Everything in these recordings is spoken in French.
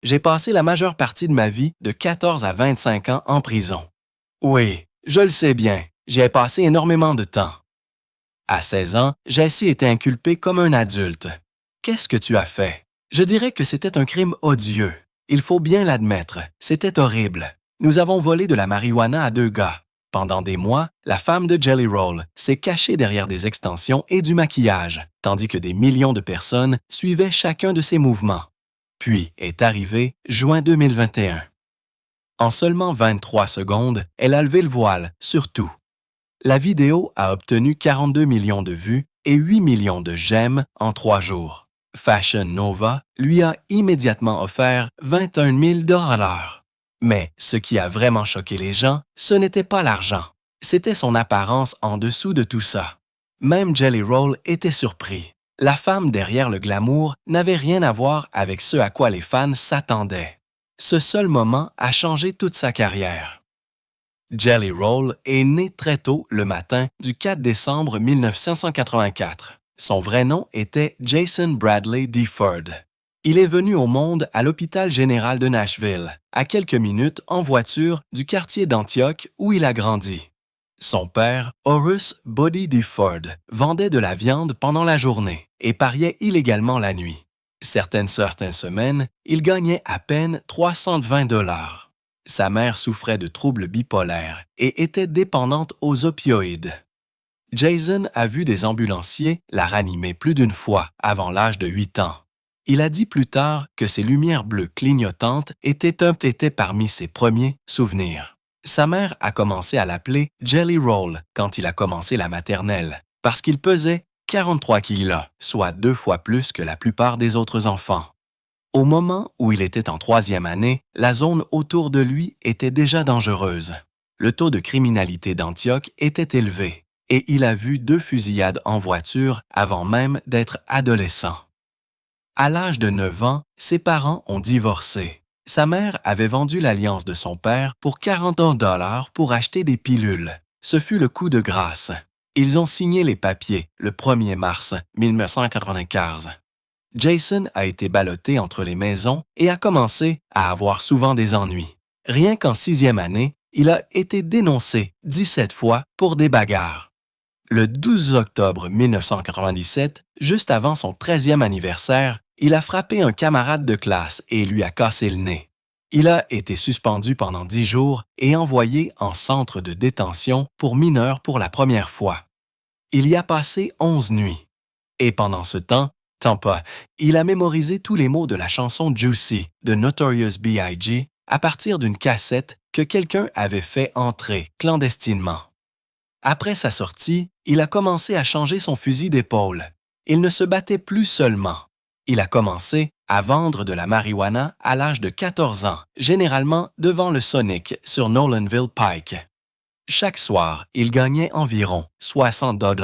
J'ai passé la majeure partie de ma vie de 14 à 25 ans en prison. Oui, je le sais bien, j'y ai passé énormément de temps. À 16 ans, Jesse était inculpé comme un adulte. Qu'est-ce que tu as fait? Je dirais que c'était un crime odieux. Il faut bien l'admettre, c'était horrible. Nous avons volé de la marijuana à 2 gars. Pendant des mois, la femme de Jelly Roll s'est cachée derrière des extensions et du maquillage, tandis que des millions de personnes suivaient chacun de ses mouvements. Puis est arrivé juin 2021. En seulement 23 secondes, elle a levé le voile sur tout. La vidéo a obtenu 42 millions de vues et 8 millions de j'aime en 3 jours. Fashion Nova lui a immédiatement offert 21 000 $. Mais ce qui a vraiment choqué les gens, ce n'était pas l'argent. C'était son apparence en dessous de tout ça. Même Jelly Roll était surpris. La femme derrière le glamour n'avait rien à voir avec ce à quoi les fans s'attendaient. Ce seul moment a changé toute sa carrière. Jelly Roll est né très tôt le matin du 4 décembre 1984. Son vrai nom était Jason Bradley Deford. Il est venu au monde à l'hôpital général de Nashville, à quelques minutes en voiture du quartier d'Antioch où il a grandi. Son père, Horace Buddy Deford, vendait de la viande pendant la journée et pariait illégalement la nuit. Certaines semaines, il gagnait à peine 320 $. Sa mère souffrait de troubles bipolaires et était dépendante aux opioïdes. Jason a vu des ambulanciers la ranimer plus d'une fois avant l'âge de 8 ans. Il a dit plus tard que ces lumières bleues clignotantes étaient parmi ses premiers souvenirs. Sa mère a commencé à l'appeler Jelly Roll quand il a commencé la maternelle, parce qu'il pesait 43 kilos, soit 2 fois plus que la plupart des autres enfants. Au moment où il était en 3e année, la zone autour de lui était déjà dangereuse. Le taux de criminalité d'Antioch était élevé et il a vu 2 fusillades en voiture avant même d'être adolescent. À l'âge de 9 ans, ses parents ont divorcé. Sa mère avait vendu l'alliance de son père pour 41 $ pour acheter des pilules. Ce fut le coup de grâce. Ils ont signé les papiers le 1er mars 1995. Jason a été ballotté entre les maisons et a commencé à avoir souvent des ennuis. Rien qu'en 6e année, il a été dénoncé 17 fois pour des bagarres. Le 12 octobre 1997, juste avant son 13e anniversaire, il a frappé un camarade de classe et lui a cassé le nez. Il a été suspendu pendant 10 jours et envoyé en centre de détention pour mineurs pour la première fois. Il y a passé 11 nuits. Et pendant ce temps, il a mémorisé tous les mots de la chanson Juicy de Notorious B.I.G. à partir d'une cassette que quelqu'un avait fait entrer clandestinement. Après sa sortie, il a commencé à changer son fusil d'épaule. Il ne se battait plus seulement. Il a commencé à vendre de la marijuana à l'âge de 14 ans, généralement devant le Sonic sur Nolanville Pike. Chaque soir, il gagnait environ 60 $.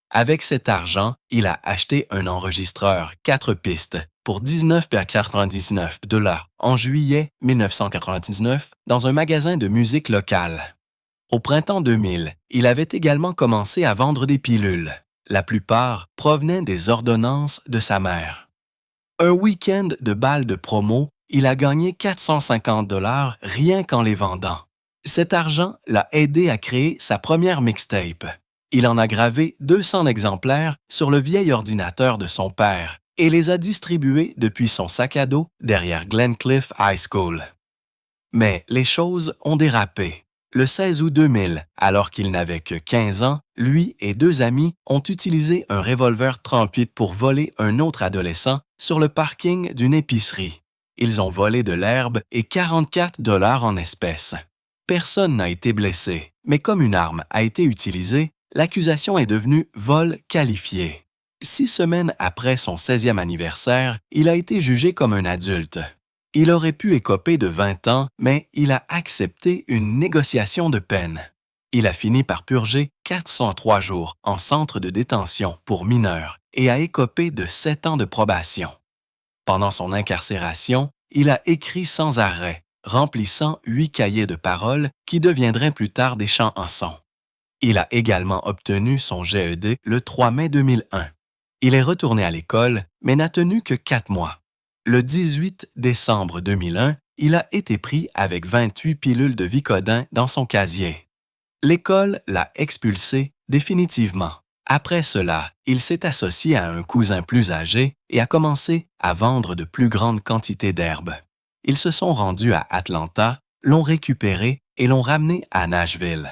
Avec cet argent, il a acheté un enregistreur 4 pistes pour 19,99 $ en juillet 1999 dans un magasin de musique locale. Au printemps 2000, il avait également commencé à vendre des pilules. La plupart provenaient des ordonnances de sa mère. Un week-end de bal de promo, il a gagné 450 $ rien qu'en les vendant. Cet argent l'a aidé à créer sa première mixtape. Il en a gravé 200 exemplaires sur le vieil ordinateur de son père et les a distribués depuis son sac à dos derrière Glencliff High School. Mais les choses ont dérapé. Le 16 août 2000, alors qu'il n'avait que 15 ans, lui et 2 amis ont utilisé un revolver 38 pour voler un autre adolescent sur le parking d'une épicerie. Ils ont volé de l'herbe et 44 $ en espèces. Personne n'a été blessé, mais comme une arme a été utilisée, l'accusation est devenue vol qualifié. 6 semaines après son 16e anniversaire, il a été jugé comme un adulte. Il aurait pu écoper de 20 ans, mais il a accepté une négociation de peine. Il a fini par purger 403 jours en centre de détention pour mineurs et a écopé de 7 ans de probation. Pendant son incarcération, il a écrit sans arrêt, remplissant 8 cahiers de paroles qui deviendraient plus tard des chants en son. Il a également obtenu son GED le 3 mai 2001. Il est retourné à l'école, mais n'a tenu que 4 mois. Le 18 décembre 2001, il a été pris avec 28 pilules de Vicodin dans son casier. L'école l'a expulsé définitivement. Après cela, il s'est associé à un cousin plus âgé et a commencé à vendre de plus grandes quantités d'herbe. Ils se sont rendus à Atlanta, l'ont récupéré et l'ont ramené à Nashville.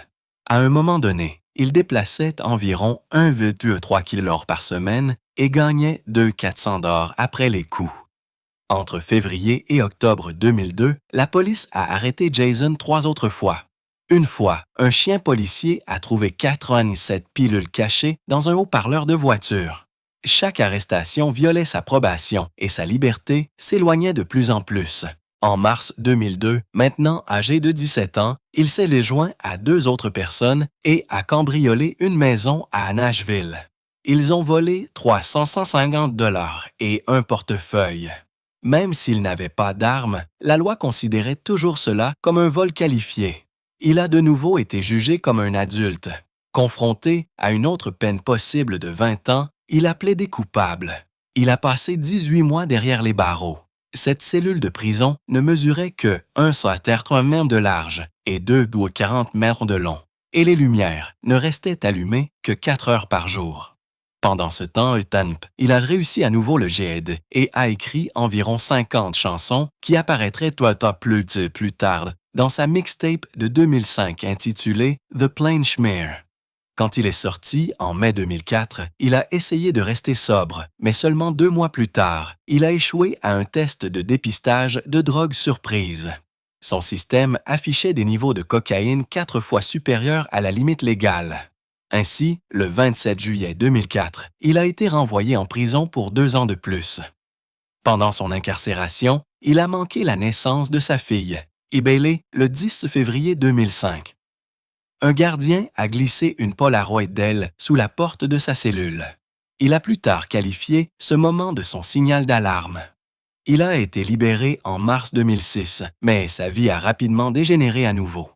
À un moment donné, il déplaçait environ 1,3 kg par semaine et gagnait 200-400 $ après les coûts. Entre février et octobre 2002, la police a arrêté Jason 3 autres fois. Une fois, un chien policier a trouvé 87 pilules cachées dans un haut-parleur de voiture. Chaque arrestation violait sa probation et sa liberté s'éloignait de plus en plus. En mars 2002, maintenant âgé de 17 ans, il s'est joint à 2 autres personnes et a cambriolé une maison à Nashville. Ils ont volé 350 $ et un portefeuille. Même s'il n'avait pas d'armes, la loi considérait toujours cela comme un vol qualifié. Il a de nouveau été jugé comme un adulte. Confronté à une autre peine possible de 20 ans, il a plaidé coupable. Il a passé 18 mois derrière les barreaux. Cette cellule de prison ne mesurait que 1,3 m de large et 2,40 m de long, et les lumières ne restaient allumées que 4 heures par jour. Pendant ce temps, il a réussi à nouveau le GED et a écrit environ 50 chansons qui apparaîtraient plus tard dans sa mixtape de 2005 intitulée The Plain Schmear. Quand il est sorti, en mai 2004, il a essayé de rester sobre, mais seulement 2 mois plus tard, il a échoué à un test de dépistage de drogue surprise. Son système affichait des niveaux de cocaïne 4 fois supérieurs à la limite légale. Ainsi, le 27 juillet 2004, il a été renvoyé en prison pour 2 ans de plus. Pendant son incarcération, il a manqué la naissance de sa fille, Bailey, le 10 février 2005. Un gardien a glissé une Polaroid d'elle sous la porte de sa cellule. Il a plus tard qualifié ce moment de son signal d'alarme. Il a été libéré en mars 2006, mais sa vie a rapidement dégénéré à nouveau.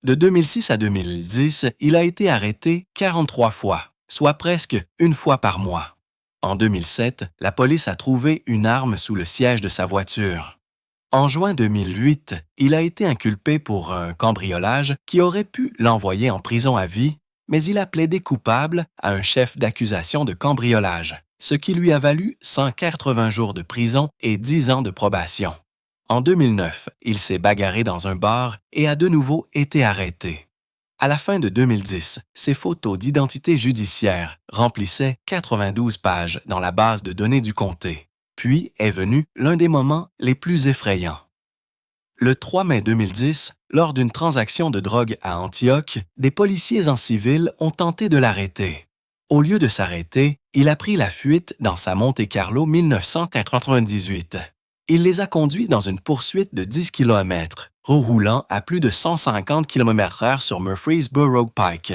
De 2006 à 2010, il a été arrêté 43 fois, soit presque 1 fois par mois. En 2007, la police a trouvé une arme sous le siège de sa voiture. En juin 2008, il a été inculpé pour un cambriolage qui aurait pu l'envoyer en prison à vie, mais il a plaidé coupable à un chef d'accusation de cambriolage, ce qui lui a valu 180 jours de prison et 10 ans de probation. En 2009, il s'est bagarré dans un bar et a de nouveau été arrêté. À la fin de 2010, ses photos d'identité judiciaire remplissaient 92 pages dans la base de données du comté. Puis est venu l'un des moments les plus effrayants. Le 3 mai 2010, lors d'une transaction de drogue à Antioche, des policiers en civil ont tenté de l'arrêter. Au lieu de s'arrêter, il a pris la fuite dans sa Monte-Carlo 1998. Il les a conduits dans une poursuite de 10 km, roulant à plus de 150 km/h sur Murfreesboro Pike.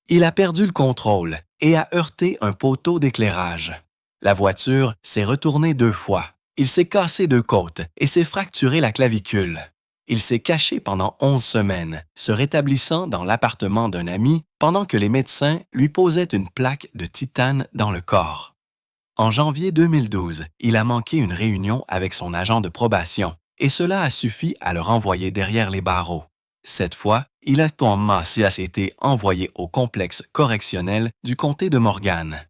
Il a perdu le contrôle et a heurté un poteau d'éclairage. La voiture s'est retournée 2 fois. Il s'est cassé 2 côtes et s'est fracturé la clavicule. Il s'est caché pendant 11 semaines, se rétablissant dans l'appartement d'un ami pendant que les médecins lui posaient une plaque de titane dans le corps. En janvier 2012, il a manqué une réunion avec son agent de probation et cela a suffi à le renvoyer derrière les barreaux. Cette fois, il a été envoyé au complexe correctionnel du comté de Morgan.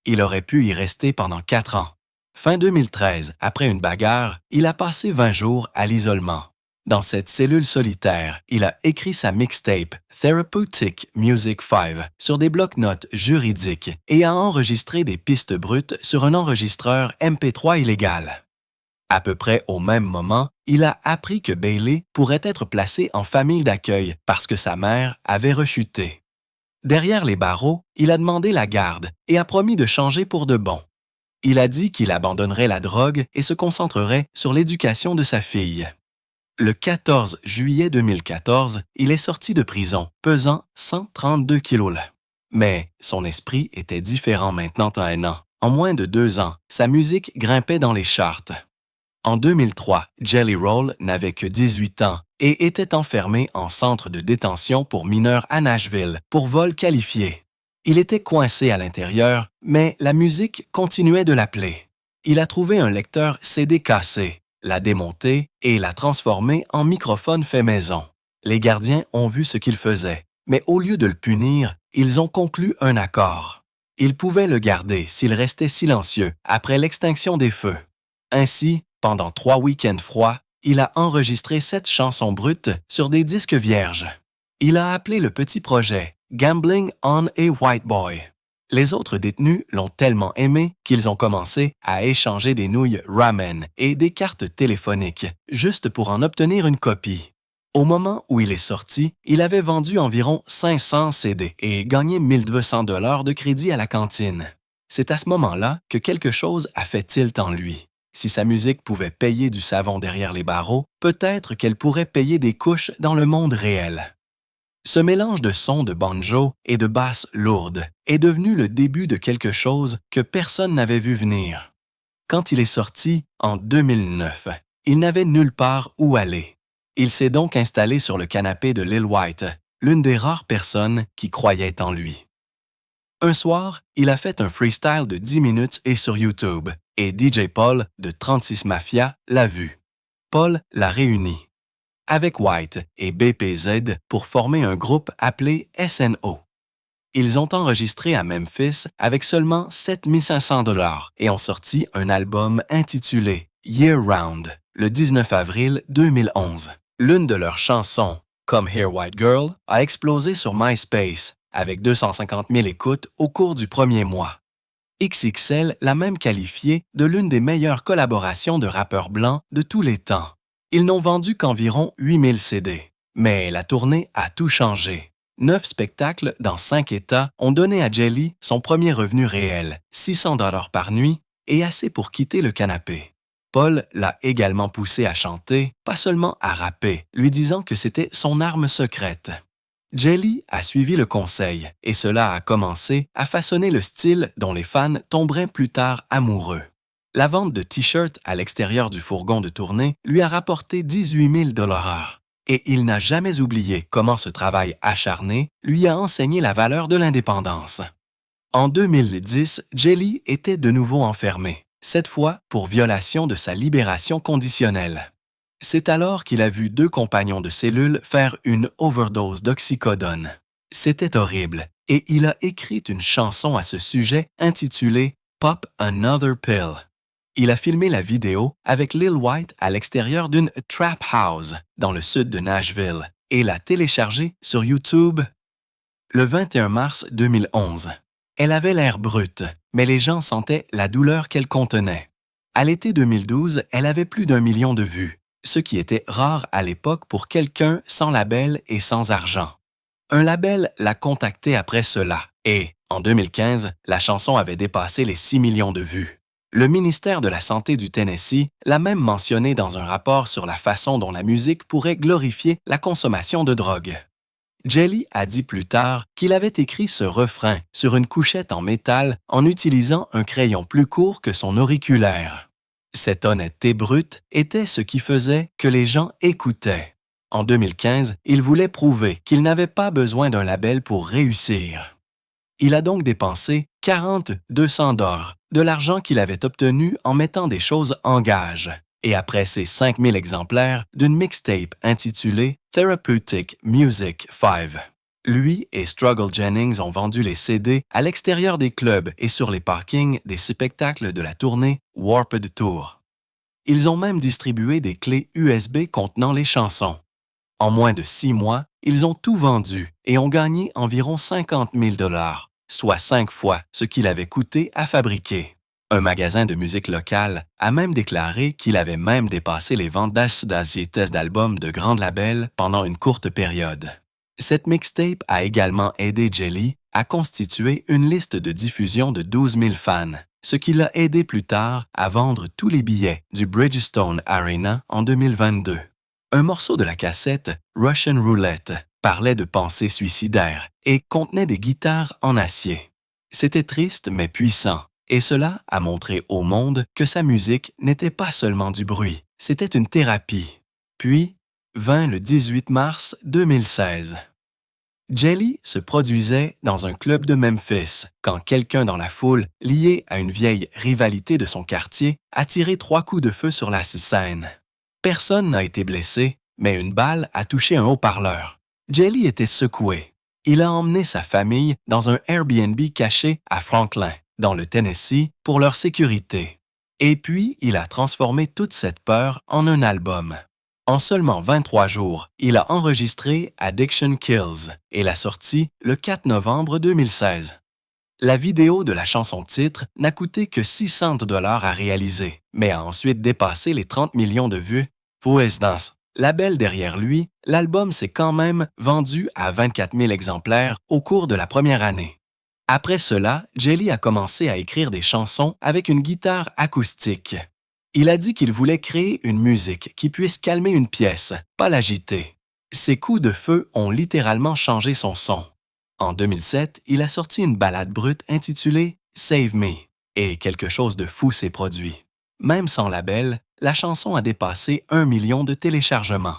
Il aurait pu y rester pendant 4 ans. Fin 2013, après une bagarre, il a passé 20 jours à l'isolement. Dans cette cellule solitaire, il a écrit sa mixtape Therapeutic Music 5 sur des blocs-notes juridiques et a enregistré des pistes brutes sur un enregistreur MP3 illégal. À peu près au même moment, il a appris que Bailey pourrait être placé en famille d'accueil parce que sa mère avait rechuté. Derrière les barreaux, il a demandé la garde et a promis de changer pour de bon. Il a dit qu'il abandonnerait la drogue et se concentrerait sur l'éducation de sa fille. Le 14 juillet 2014, il est sorti de prison, pesant 132 kg. Mais son esprit était différent maintenant à un an. En moins de 2 ans, sa musique grimpait dans les charts. En 2003, Jelly Roll n'avait que 18 ans et était enfermé en centre de détention pour mineurs à Nashville pour vol qualifié. Il était coincé à l'intérieur, mais la musique continuait de l'appeler. Il a trouvé un lecteur CD cassé, l'a démonté et l'a transformé en microphone fait maison. Les gardiens ont vu ce qu'il faisait, mais au lieu de le punir, ils ont conclu un accord. Ils pouvaient le garder s'il restait silencieux après l'extinction des feux. Ainsi, pendant 3 week-ends froids, il a enregistré 7 chansons brutes sur des disques vierges. Il a appelé le petit projet « Gambling on a White Boy ». Les autres détenus l'ont tellement aimé qu'ils ont commencé à échanger des nouilles ramen et des cartes téléphoniques, juste pour en obtenir une copie. Au moment où il est sorti, il avait vendu environ 500 CD et gagné 1200 $ de crédit à la cantine. C'est à ce moment-là que quelque chose a fait tilt en lui. Si sa musique pouvait payer du savon derrière les barreaux, peut-être qu'elle pourrait payer des couches dans le monde réel. Ce mélange de sons de banjo et de basses lourdes est devenu le début de quelque chose que personne n'avait vu venir. Quand il est sorti, en 2009, il n'avait nulle part où aller. Il s'est donc installé sur le canapé de Lil White, l'une des rares personnes qui croyaient en lui. Un soir, il a fait un freestyle de 10 minutes et sur YouTube, et DJ Paul de 36 Mafia l'a vu. Paul l'a réuni avec White et BPZ pour former un groupe appelé SNO. Ils ont enregistré à Memphis avec seulement 7 500 $ et ont sorti un album intitulé Year Round le 19 avril 2011. L'une de leurs chansons, Come Here White Girl, a explosé sur MySpace avec 250 000 écoutes au cours du premier mois. XXL l'a même qualifiée de l'une des meilleures collaborations de rappeurs blancs de tous les temps. Ils n'ont vendu qu'environ 8000 CD. Mais la tournée a tout changé. 9 spectacles dans 5 États ont donné à Jelly son premier revenu réel, 600 $ par nuit, et assez pour quitter le canapé. Paul l'a également poussé à chanter, pas seulement à rapper, lui disant que c'était son arme secrète. Jelly a suivi le conseil, et cela a commencé à façonner le style dont les fans tomberaient plus tard amoureux. La vente de t-shirts à l'extérieur du fourgon de tournée lui a rapporté 18 000 $. Et il n'a jamais oublié comment ce travail acharné lui a enseigné la valeur de l'indépendance. En 2010, Jelly était de nouveau enfermé, cette fois pour violation de sa libération conditionnelle. C'est alors qu'il a vu 2 compagnons de cellule faire une overdose d'oxycodone. C'était horrible, et il a écrit une chanson à ce sujet intitulée « Pop Another Pill ». Il a filmé la vidéo avec Lil White à l'extérieur d'une trap house dans le sud de Nashville et l'a téléchargée sur YouTube le 21 mars 2011. Elle avait l'air brute, mais les gens sentaient la douleur qu'elle contenait. À l'été 2012, elle avait plus d'1 million de vues, ce qui était rare à l'époque pour quelqu'un sans label et sans argent. Un label l'a contacté après cela et, en 2015, la chanson avait dépassé les 6 millions de vues. Le ministère de la Santé du Tennessee l'a même mentionné dans un rapport sur la façon dont la musique pourrait glorifier la consommation de drogue. Jelly a dit plus tard qu'il avait écrit ce refrain sur une couchette en métal en utilisant un crayon plus court que son auriculaire. Cette honnêteté brute était ce qui faisait que les gens écoutaient. En 2015, il voulait prouver qu'il n'avait pas besoin d'un label pour réussir. Il a donc dépensé 200 $, de l'argent qu'il avait obtenu en mettant des choses en gage. Et après ses 5000 exemplaires d'une mixtape intitulée Therapeutic Music 5. Lui et Struggle Jennings ont vendu les CD à l'extérieur des clubs et sur les parkings des spectacles de la tournée Warped Tour. Ils ont même distribué des clés USB contenant les chansons. En moins de 6 mois, ils ont tout vendu et ont gagné environ 50 000 $, soit 5 fois ce qu'il avait coûté à fabriquer. Un magasin de musique locale a même déclaré qu'il avait même dépassé les ventes d'ACDC d'albums de grands labels pendant une courte période. Cette mixtape a également aidé Jelly à constituer une liste de diffusion de 12 000 fans, ce qui l'a aidé plus tard à vendre tous les billets du Bridgestone Arena en 2022. Un morceau de la cassette, Russian Roulette, parlait de pensées suicidaires et contenait des guitares en acier. C'était triste mais puissant, et cela a montré au monde que sa musique n'était pas seulement du bruit, c'était une thérapie. Puis, vint le 18 mars 2016. Jelly se produisait dans un club de Memphis quand quelqu'un dans la foule, lié à une vieille rivalité de son quartier, a tiré 3 coups de feu sur la scène. Personne n'a été blessé, mais une balle a touché un haut-parleur. Jelly était secoué. Il a emmené sa famille dans un Airbnb caché à Franklin, dans le Tennessee, pour leur sécurité. Et puis, il a transformé toute cette peur en un album. En seulement 23 jours, il a enregistré Addiction Kills et l'a sorti le 4 novembre 2016. La vidéo de la chanson-titre n'a coûté que 600 $ à réaliser, mais a ensuite dépassé les 30 millions de vues. Coïncidence. Label derrière lui, l'album s'est quand même vendu à 24 000 exemplaires au cours de la première année. Après cela, Jelly a commencé à écrire des chansons avec une guitare acoustique. Il a dit qu'il voulait créer une musique qui puisse calmer une pièce, pas l'agiter. Ses coups de feu ont littéralement changé son son. En 2007, il a sorti une ballade brute intitulée « Save Me » et quelque chose de fou s'est produit. Même sans label, la chanson a dépassé 1 million de téléchargements.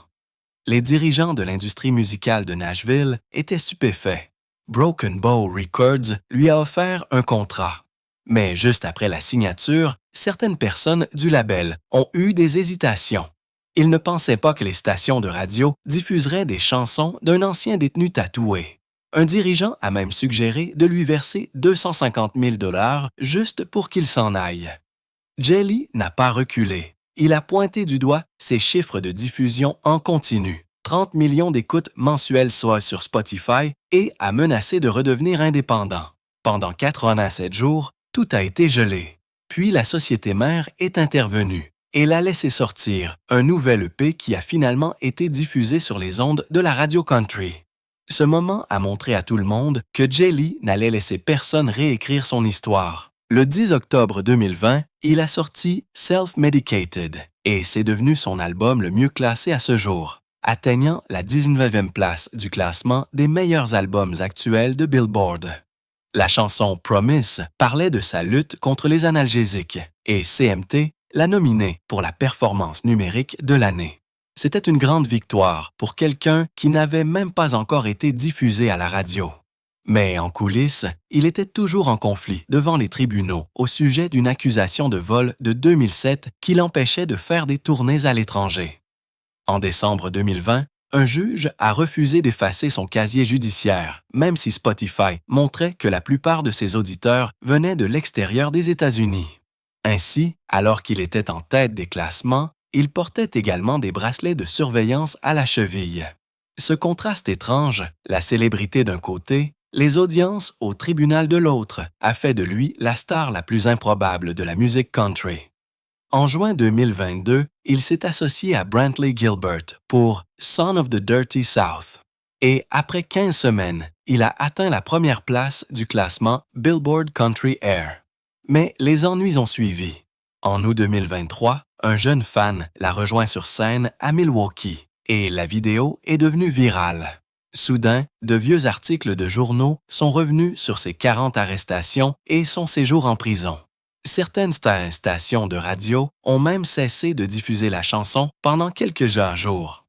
Les dirigeants de l'industrie musicale de Nashville étaient stupéfaits. Broken Bow Records lui a offert un contrat. Mais juste après la signature, certaines personnes du label ont eu des hésitations. Ils ne pensaient pas que les stations de radio diffuseraient des chansons d'un ancien détenu tatoué. Un dirigeant a même suggéré de lui verser 250 000 $ juste pour qu'il s'en aille. Jelly n'a pas reculé. Il a pointé du doigt ses chiffres de diffusion en continu, 30 millions d'écoutes mensuelles soit sur Spotify, et a menacé de redevenir indépendant. Pendant 87 jours, tout a été gelé. Puis la société mère est intervenue et l'a laissé sortir un nouvel EP qui a finalement été diffusé sur les ondes de la radio country. Ce moment a montré à tout le monde que Jelly n'allait laisser personne réécrire son histoire. Le 10 octobre 2020, il a sorti Self-Medicated et c'est devenu son album le mieux classé à ce jour, atteignant la 19e place du classement des meilleurs albums actuels de Billboard. La chanson Promise parlait de sa lutte contre les analgésiques et CMT l'a nominé pour la performance numérique de l'année. C'était une grande victoire pour quelqu'un qui n'avait même pas encore été diffusé à la radio. Mais en coulisses, il était toujours en conflit devant les tribunaux au sujet d'une accusation de vol de 2007 qui l'empêchait de faire des tournées à l'étranger. En décembre 2020, un juge a refusé d'effacer son casier judiciaire, même si Spotify montrait que la plupart de ses auditeurs venaient de l'extérieur des États-Unis. Ainsi, alors qu'il était en tête des classements, il portait également des bracelets de surveillance à la cheville. Ce contraste étrange, la célébrité d'un côté, les audiences au tribunal de l'autre, a fait de lui la star la plus improbable de la musique country. En juin 2022, il s'est associé à Brantley Gilbert pour Son of the Dirty South. Et après 15 semaines, il a atteint la première place du classement Billboard Country Air. Mais les ennuis ont suivi. En août 2023, un jeune fan l'a rejoint sur scène à Milwaukee et la vidéo est devenue virale. Soudain, de vieux articles de journaux sont revenus sur ses 40 arrestations et son séjour en prison. Certaines stations de radio ont même cessé de diffuser la chanson pendant quelques jours.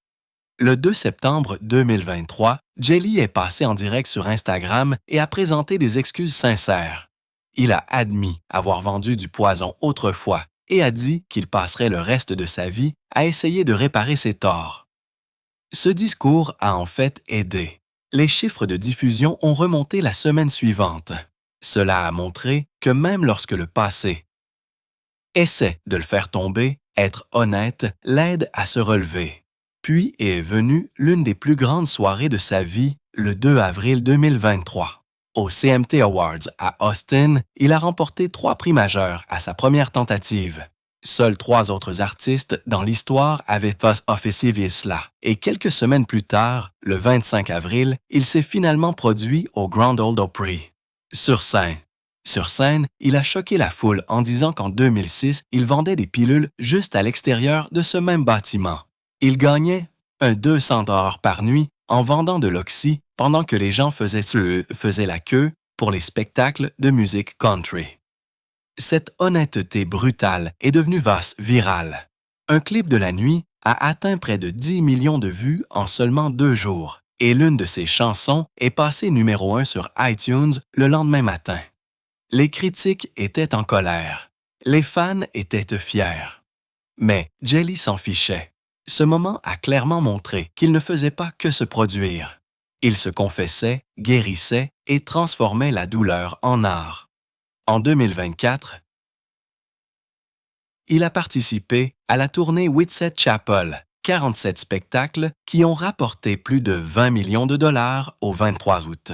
Le 2 septembre 2023, Jelly est passé en direct sur Instagram et a présenté des excuses sincères. Il a admis avoir vendu du poison autrefois et a dit qu'il passerait le reste de sa vie à essayer de réparer ses torts. Ce discours a en fait aidé. Les chiffres de diffusion ont remonté la semaine suivante. Cela a montré que même lorsque le passé essaie de le faire tomber, être honnête l'aide à se relever. Puis est venue l'une des plus grandes soirées de sa vie, le 2 avril 2023. Au CMT Awards à Austin, il a remporté 3 prix majeurs à sa première tentative. Seuls 3 autres artistes dans l'histoire avaient officié cela. Et quelques semaines plus tard, le 25 avril, il s'est finalement produit au Grand Ole Opry. Sur scène, il a choqué la foule en disant qu'en 2006, il vendait des pilules juste à l'extérieur de ce même bâtiment. Il gagnait un 200 $ par nuit en vendant de l'oxy pendant que les gens faisaient la queue pour les spectacles de musique country. Cette honnêteté brutale est devenue virale. Un clip de la nuit a atteint près de 10 millions de vues en seulement 2 jours et l'une de ses chansons est passée numéro 1 sur iTunes le lendemain matin. Les critiques étaient en colère. Les fans étaient fiers. Mais Jelly s'en fichait. Ce moment a clairement montré qu'il ne faisait pas que se produire. Il se confessait, guérissait et transformait la douleur en art. En 2024, il a participé à la tournée Whitsett Chapel, 47 spectacles qui ont rapporté plus de 20 millions de dollars au 23 août.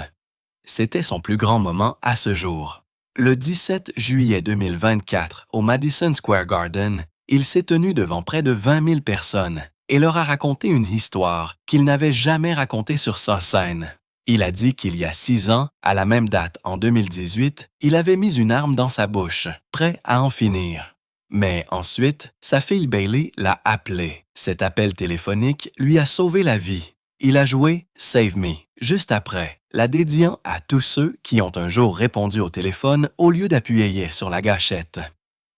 C'était son plus grand moment à ce jour. Le 17 juillet 2024, au Madison Square Garden, il s'est tenu devant près de 20 000 personnes et leur a raconté une histoire qu'il n'avait jamais racontée sur sa scène. Il a dit qu'il y a 6 ans, à la même date en 2018, il avait mis une arme dans sa bouche, prêt à en finir. Mais ensuite, sa fille Bailey l'a appelé. Cet appel téléphonique lui a sauvé la vie. Il a joué « Save Me » juste après, la dédiant à tous ceux qui ont un jour répondu au téléphone au lieu d'appuyer sur la gâchette.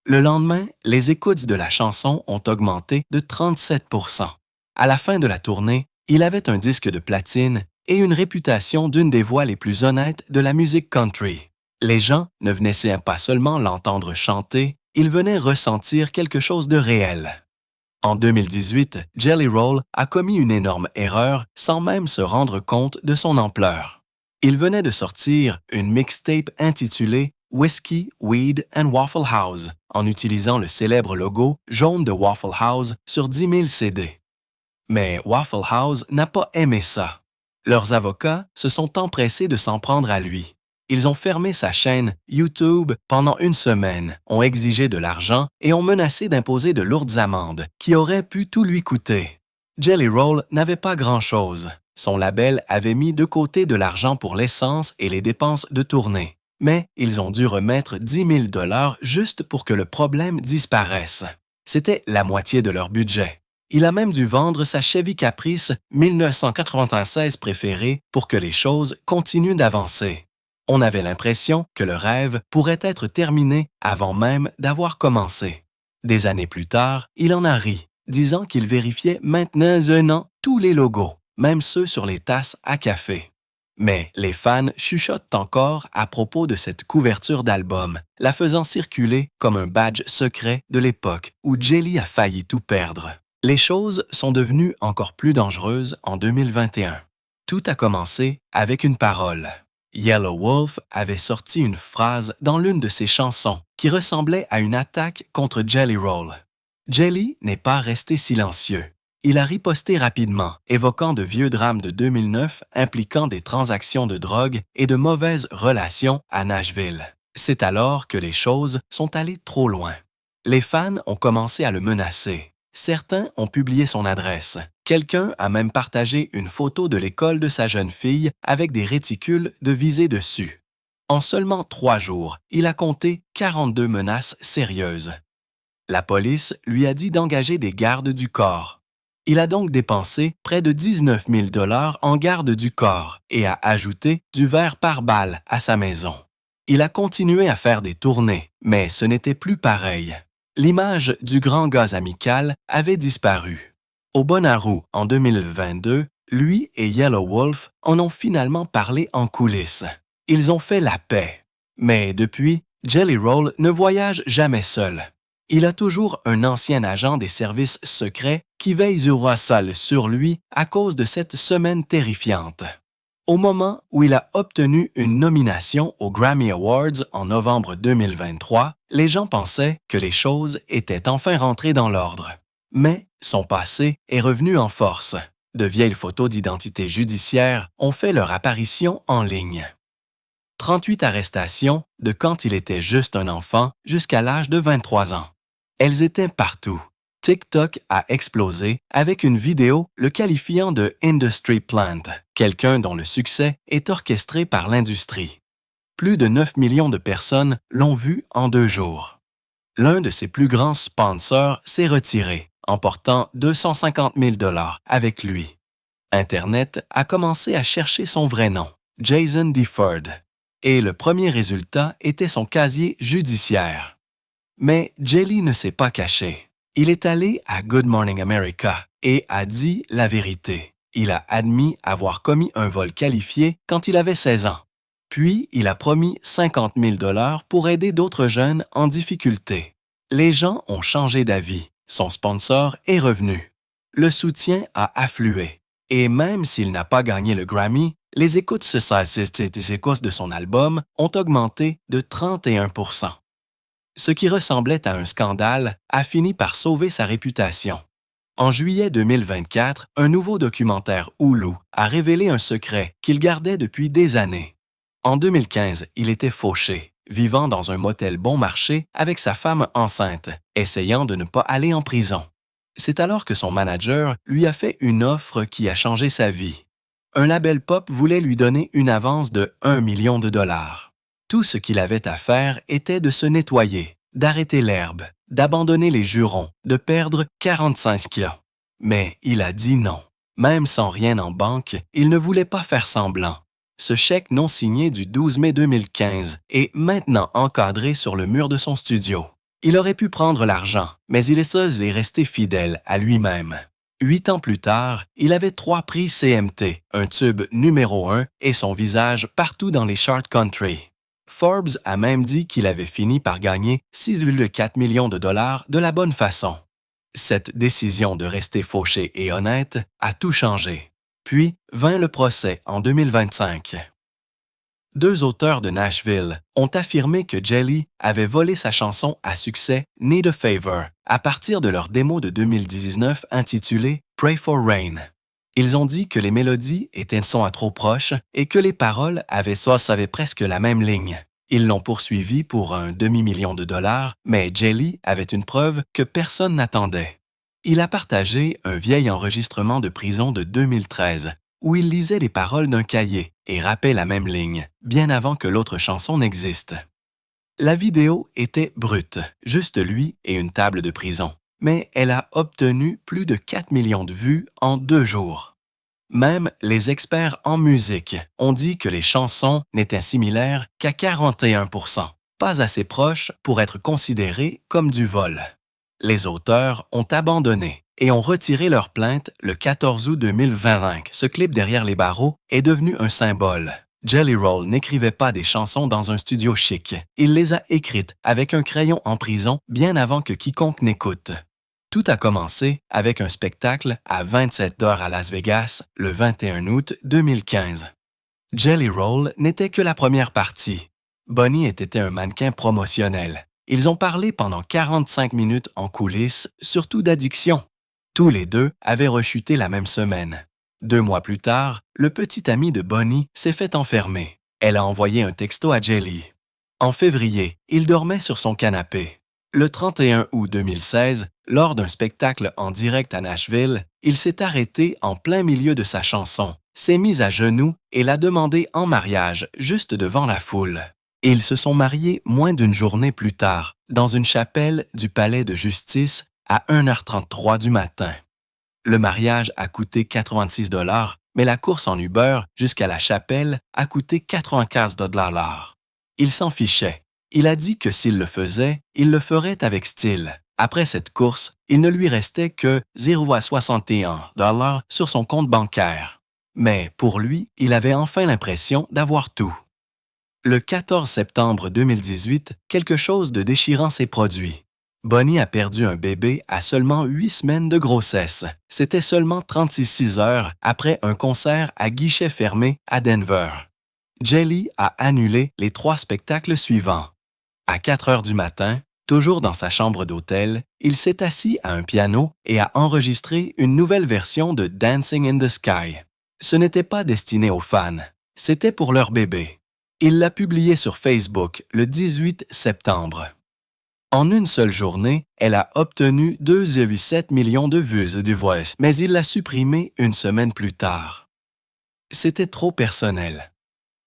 Le lendemain, les écoutes de la chanson ont augmenté de 37 %. À la fin de la tournée, il avait un disque de platine et une réputation d'une des voix les plus honnêtes de la musique country. Les gens ne venaient pas seulement l'entendre chanter, ils venaient ressentir quelque chose de réel. En 2018, Jelly Roll a commis une énorme erreur sans même se rendre compte de son ampleur. Il venait de sortir une mixtape intitulée Whiskey, Weed and Waffle House en utilisant le célèbre logo jaune de Waffle House sur 10 000 CD. Mais Waffle House n'a pas aimé ça. Leurs avocats se sont empressés de s'en prendre à lui. Ils ont fermé sa chaîne YouTube pendant 1 semaine, ont exigé de l'argent et ont menacé d'imposer de lourdes amendes qui auraient pu tout lui coûter. Jelly Roll n'avait pas grand-chose. Son label avait mis de côté de l'argent pour l'essence et les dépenses de tournée. Mais ils ont dû remettre 10 000 $ juste pour que le problème disparaisse. C'était la moitié de leur budget. Il a même dû vendre sa Chevy Caprice 1996 préférée pour que les choses continuent d'avancer. On avait l'impression que le rêve pourrait être terminé avant même d'avoir commencé. Des années plus tard, il en a ri, disant qu'il vérifiait maintenant tous les logos, même ceux sur les tasses à café. Mais les fans chuchotent encore à propos de cette couverture d'album, la faisant circuler comme un badge secret de l'époque où Jelly a failli tout perdre. Les choses sont devenues encore plus dangereuses en 2021. Tout a commencé avec une parole. Yellow Wolf avait sorti une phrase dans l'une de ses chansons qui ressemblait à une attaque contre Jelly Roll. Jelly n'est pas resté silencieux. Il a riposté rapidement, évoquant de vieux drames de 2009 impliquant des transactions de drogue et de mauvaises relations à Nashville. C'est alors que les choses sont allées trop loin. Les fans ont commencé à le menacer. Certains ont publié son adresse. Quelqu'un a même partagé une photo de l'école de sa jeune fille avec des réticules de visée dessus. En seulement 3 jours, il a compté 42 menaces sérieuses. La police lui a dit d'engager des gardes du corps. Il a donc dépensé près de 19 000 $ en garde du corps et a ajouté du verre par balle à sa maison. Il a continué à faire des tournées, mais ce n'était plus pareil. L'image du grand gars amical avait disparu. Au Bonnaroo, en 2022, lui et Yellow Wolf en ont finalement parlé en coulisses. Ils ont fait la paix. Mais depuis, Jelly Roll ne voyage jamais seul. Il a toujours un ancien agent des services secrets qui veille au sol sur lui à cause de cette semaine terrifiante. Au moment où il a obtenu une nomination aux Grammy Awards en novembre 2023, les gens pensaient que les choses étaient enfin rentrées dans l'ordre. Mais son passé est revenu en force. De vieilles photos d'identité judiciaire ont fait leur apparition en ligne. 38 arrestations de quand il était juste un enfant jusqu'à l'âge de 23 ans. Elles étaient partout. TikTok a explosé avec une vidéo le qualifiant de « industry plant », quelqu'un dont le succès est orchestré par l'industrie. Plus de 9 millions de personnes l'ont vu en 2 jours. L'un de ses plus grands sponsors s'est retiré, emportant 250 000 $ avec lui. Internet a commencé à chercher son vrai nom, Jason Difford, et le premier résultat était son casier judiciaire. Mais Jelly ne s'est pas caché. Il est allé à Good Morning America et a dit la vérité. Il a admis avoir commis un vol qualifié quand il avait 16 ans. Puis, il a promis 50 000 $ pour aider d'autres jeunes en difficulté. Les gens ont changé d'avis. Son sponsor est revenu. Le soutien a afflué. Et même s'il n'a pas gagné le Grammy, les écoutes de son album ont augmenté de 31 %. Ce qui ressemblait à un scandale a fini par sauver sa réputation. En juillet 2024, un nouveau documentaire Hulu a révélé un secret qu'il gardait depuis des années. En 2015, il était fauché, vivant dans un motel bon marché avec sa femme enceinte, essayant de ne pas aller en prison. C'est alors que son manager lui a fait une offre qui a changé sa vie. Un label pop voulait lui donner une avance de 1 million de $. Tout ce qu'il avait à faire était de se nettoyer, d'arrêter l'herbe, d'abandonner les jurons, de perdre 45 kilos. Mais il a dit non. Même sans rien en banque, il ne voulait pas faire semblant. Ce chèque non signé du 12 mai 2015 est maintenant encadré sur le mur de son studio. Il aurait pu prendre l'argent, mais il est resté fidèle à lui-même. 8 ans plus tard, il avait 3 prix CMT, un tube numéro 1 et son visage partout dans les charts country. Forbes a même dit qu'il avait fini par gagner 6,4 millions de $ de la bonne façon. Cette décision de rester fauché et honnête a tout changé. Puis vint le procès en 2025. 2 auteurs de Nashville ont affirmé que Jelly avait volé sa chanson à succès Need a Favor à partir de leur démo de 2019 intitulée Pray for Rain. Ils ont dit que les mélodies étaient un son à trop proche et que les paroles avaient presque la même ligne. Ils l'ont poursuivi pour un demi-million de $, mais Jelly avait une preuve que personne n'attendait. Il a partagé un vieil enregistrement de prison de 2013 où il lisait les paroles d'un cahier et rappait la même ligne, bien avant que l'autre chanson n'existe. La vidéo était brute, juste lui et une table de prison, mais elle a obtenu plus de 4 millions de vues en 2 jours. Même les experts en musique ont dit que les chansons n'étaient similaires qu'à 41 %, pas assez proches pour être considérées comme du vol. Les auteurs ont abandonné et ont retiré leur plainte le 14 août 2025. Ce clip derrière les barreaux est devenu un symbole. Jelly Roll n'écrivait pas des chansons dans un studio chic. Il les a écrites avec un crayon en prison bien avant que quiconque n'écoute. Tout a commencé avec un spectacle à 27 $ à Las Vegas le 21 août 2015. Jelly Roll n'était que la première partie. Bonnie était un mannequin promotionnel. Ils ont parlé pendant 45 minutes en coulisses, surtout d'addiction. Tous les deux avaient rechuté la même semaine. 2 mois plus tard, le petit ami de Bonnie s'est fait enfermer. Elle a envoyé un texto à Jelly. En février, il dormait sur son canapé. Le 31 août 2016, lors d'un spectacle en direct à Nashville, il s'est arrêté en plein milieu de sa chanson, s'est mis à genoux et l'a demandé en mariage juste devant la foule. Ils se sont mariés moins d'une journée plus tard, dans une chapelle du palais de justice à 1h33 du matin. Le mariage a coûté 86 $, mais la course en Uber jusqu'à la chapelle a coûté 95 $. Il s'en fichait. Il a dit que s'il le faisait, il le ferait avec style. Après cette course, il ne lui restait que 0,61 $ sur son compte bancaire. Mais pour lui, il avait enfin l'impression d'avoir tout. Le 14 septembre 2018, quelque chose de déchirant s'est produit. Bonnie a perdu un bébé à seulement 8 semaines de grossesse. C'était seulement 36 heures après un concert à guichet fermé à Denver. Jelly a annulé les 3 spectacles suivants. À 4 heures du matin, toujours dans sa chambre d'hôtel, il s'est assis à un piano et a enregistré une nouvelle version de Dancing in the Sky. Ce n'était pas destiné aux fans, c'était pour leur bébé. Il l'a publié sur Facebook le 18 septembre. En une seule journée, elle a obtenu 2,7 millions de vues du Voice, mais il l'a supprimée une semaine plus tard. C'était trop personnel.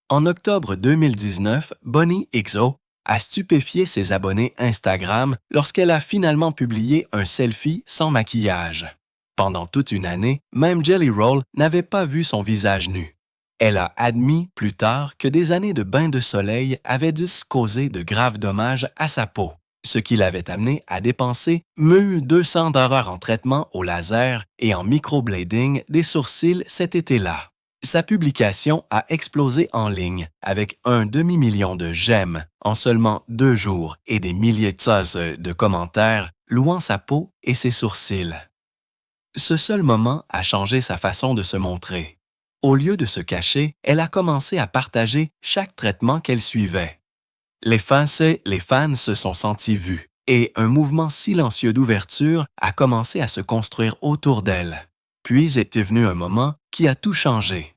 En octobre 2019, Bonnie XO a stupéfié ses abonnés Instagram lorsqu'elle a finalement publié un selfie sans maquillage. Pendant toute une année, même Jelly Roll n'avait pas vu son visage nu. Elle a admis plus tard que des années de bains de soleil avaient dû causer de graves dommages à sa peau. ce qui l'avait amené à dépenser 1200 $ en traitement au laser et en microblading des sourcils cet été-là. Sa publication a explosé en ligne avec un demi-million de j'aime en seulement 2 jours et des milliers de commentaires louant sa peau et ses sourcils. Ce seul moment a changé sa façon de se montrer. Au lieu de se cacher, elle a commencé à partager chaque traitement qu'elle suivait. Les fans se sont sentis vus et un mouvement silencieux d'ouverture a commencé à se construire autour d'elle. Puis est venu un moment qui a tout changé.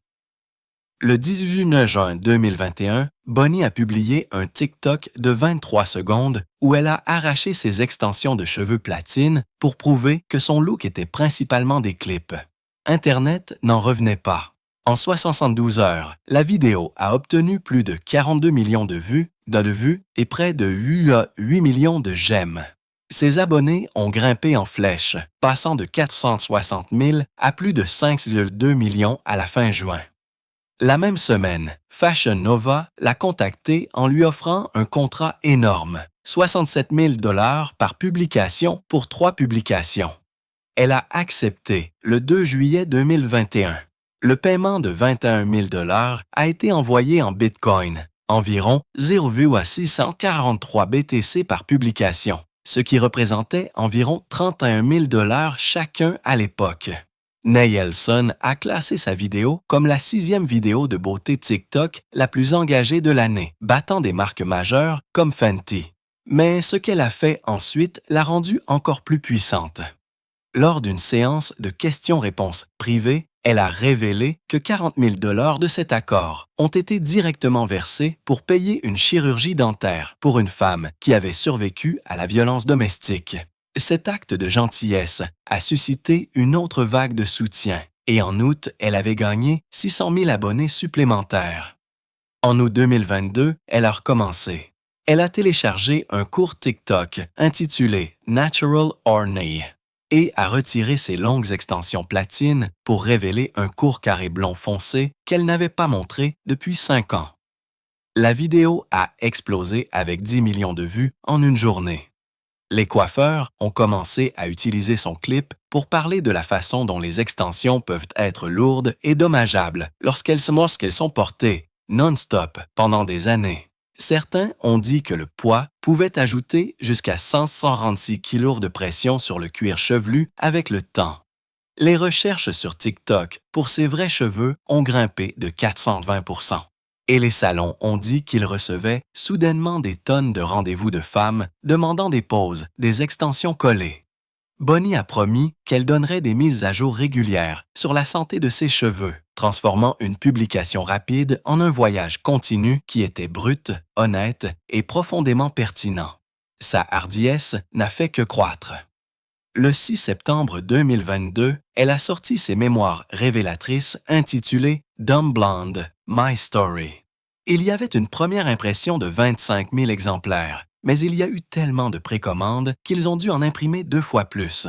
Le 18 juin 2021, Bonnie a publié un TikTok de 23 secondes où elle a arraché ses extensions de cheveux platine pour prouver que son look était principalement des clips. Internet n'en revenait pas. En 72 heures, la vidéo a obtenu plus de 42 millions de vues et près de 8 millions de j'aime. Ses abonnés ont grimpé en flèche, passant de 460 000 à plus de 5,2 millions à la fin juin. La même semaine, Fashion Nova l'a contacté en lui offrant un contrat énorme, 67 000 $ par publication pour 3 publications. Elle a accepté le 2 juillet 2021. Le paiement de 21 000 $ a été envoyé en Bitcoin, environ 0,643 BTC par publication, ce qui représentait environ 31 000 $ chacun à l'époque. Nielsen a classé sa vidéo comme la 6e vidéo de beauté TikTok la plus engagée de l'année, battant des marques majeures comme Fenty. Mais ce qu'elle a fait ensuite l'a rendue encore plus puissante. Lors d'une séance de questions-réponses privée, elle a révélé que 40 000 $ de cet accord ont été directement versés pour payer une chirurgie dentaire pour une femme qui avait survécu à la violence domestique. Cet acte de gentillesse a suscité une autre vague de soutien et en août, elle avait gagné 600 000 abonnés supplémentaires. En août 2022, elle a recommencé. Elle a téléchargé un court TikTok intitulé « Natural Orney » et a retiré ses longues extensions platine pour révéler un court carré blond foncé qu'elle n'avait pas montré depuis 5 ans. La vidéo a explosé avec 10 millions de vues en une journée. Les coiffeurs ont commencé à utiliser son clip pour parler de la façon dont les extensions peuvent être lourdes et dommageables lorsqu'elles sont portées non-stop pendant des années. Certains ont dit que le poids pouvait ajouter jusqu'à 146 kg de pression sur le cuir chevelu avec le temps. Les recherches sur TikTok pour ses vrais cheveux ont grimpé de 420 %. Et les salons ont dit qu'ils recevaient soudainement des tonnes de rendez-vous de femmes demandant des poses, des extensions collées. Bonnie a promis qu'elle donnerait des mises à jour régulières sur la santé de ses cheveux, transformant une publication rapide en un voyage continu qui était brut, honnête et profondément pertinent. Sa hardiesse n'a fait que croître. Le 6 septembre 2022, elle a sorti ses mémoires révélatrices intitulées « Dumb Blonde, My Story ». Il y avait une première impression de 25 000 exemplaires, mais il y a eu tellement de précommandes qu'ils ont dû en imprimer 2 fois plus.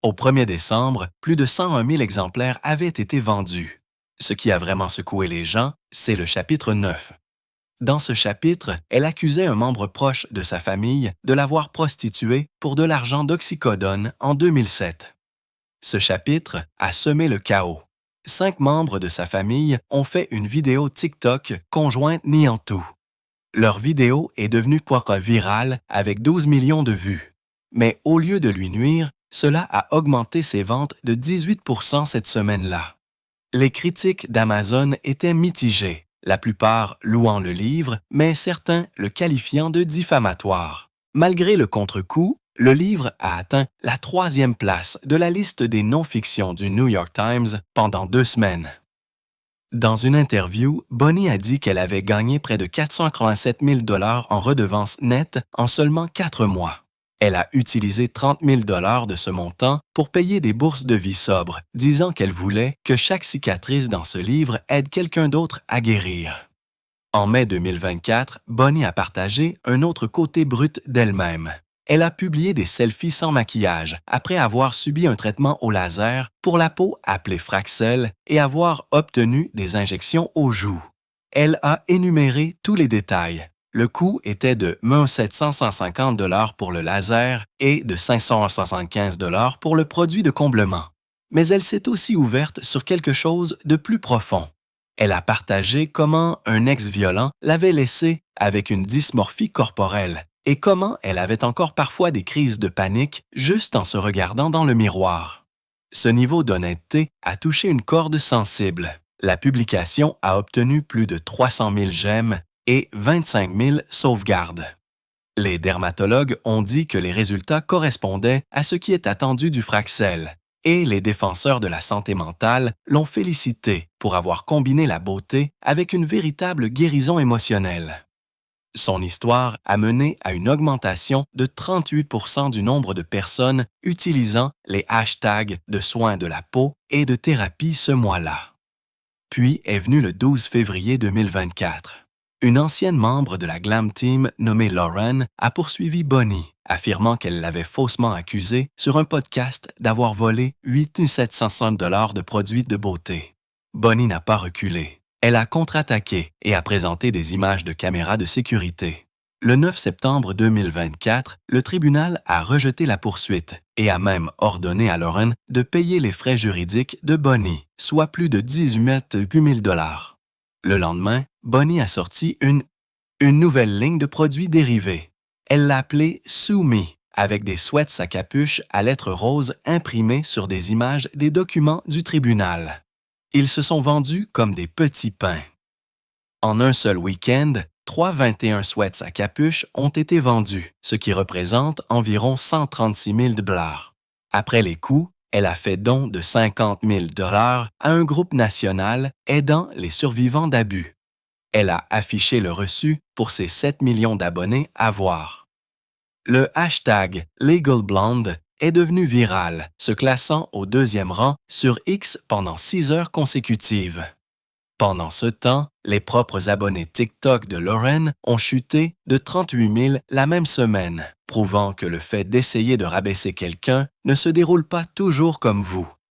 Au 1er décembre, plus de 101 000 exemplaires avaient été vendus. Ce qui a vraiment secoué les gens, c'est le chapitre 9. Dans ce chapitre, elle accusait un membre proche de sa famille de l'avoir prostituée pour de l'argent d'oxycodone en 2007. Ce chapitre a semé le chaos. 5 membres de sa famille ont fait une vidéo TikTok conjointe niant tout. Leur vidéo est devenue virale avec 12 millions de vues. Mais au lieu de lui nuire, cela a augmenté ses ventes de 18 % cette semaine-là. Les critiques d'Amazon étaient mitigées, la plupart louant le livre, mais certains le qualifiant de diffamatoire. Malgré le contre-coup, le livre a atteint la 3e place de la liste des non-fictions du New York Times pendant 2 semaines. Dans une interview, Bonnie a dit qu'elle avait gagné près de 487 000 $ en redevances nettes en seulement 4 mois. Elle a utilisé 30 000 $ de ce montant pour payer des bourses de vie sobre, disant qu'elle voulait que chaque cicatrice dans ce livre aide quelqu'un d'autre à guérir. En mai 2024, Bonnie a partagé un autre côté brut d'elle-même. Elle a publié des selfies sans maquillage après avoir subi un traitement au laser pour la peau appelé Fraxel et avoir obtenu des injections aux joues. Elle a énuméré tous les détails, Le coût était de 750 $ pour le laser et de 575 $ pour le produit de comblement. Mais elle s'est aussi ouverte sur quelque chose de plus profond. Elle a partagé comment un ex violent l'avait laissée avec une dysmorphie corporelle et comment elle avait encore parfois des crises de panique juste en se regardant dans le miroir. Ce niveau d'honnêteté a touché une corde sensible. La publication a obtenu plus de 300 000 j'aime et 25 000 sauvegardes. Les dermatologues ont dit que les résultats correspondaient à ce qui est attendu du Fraxel, et les défenseurs de la santé mentale l'ont félicité pour avoir combiné la beauté avec une véritable guérison émotionnelle. Son histoire a mené à une augmentation de 38% du nombre de personnes utilisant les hashtags de soins de la peau et de thérapie ce mois-là. Puis est venu le 12 février 2024. Une ancienne membre de la Glam Team nommée Lauren a poursuivi Bonnie, affirmant qu'elle l'avait faussement accusée sur un podcast d'avoir volé 8 700 $ de produits de beauté. Bonnie n'a pas reculé. Elle a contre-attaqué et a présenté des images de caméras de sécurité. Le 9 septembre 2024, le tribunal a rejeté la poursuite et a même ordonné à Lauren de payer les frais juridiques de Bonnie, soit plus de 18 000 $. Le lendemain, Bonnie a sorti une nouvelle ligne de produits dérivés. Elle l'a appelée Sue Me, avec des sweats à capuche à lettres roses imprimées sur des images des documents du tribunal. Ils se sont vendus comme des petits pains. En un seul week-end, 21 sweats à capuche ont été vendus, ce qui représente environ 136 000 $. Après les coûts, elle a fait don de 50 000 $ à un groupe national aidant les survivants d'abus. Elle a affiché le reçu pour ses 7 millions d'abonnés à voir. Le hashtag #LegalBlonde est devenu viral, se classant au 2e rang sur X pendant 6 heures consécutives. Pendant ce temps, les propres abonnés TikTok de Lauren ont chuté de 38 000 la même semaine, prouvant que le fait d'essayer de rabaisser quelqu'un ne se déroule pas toujours comme vous.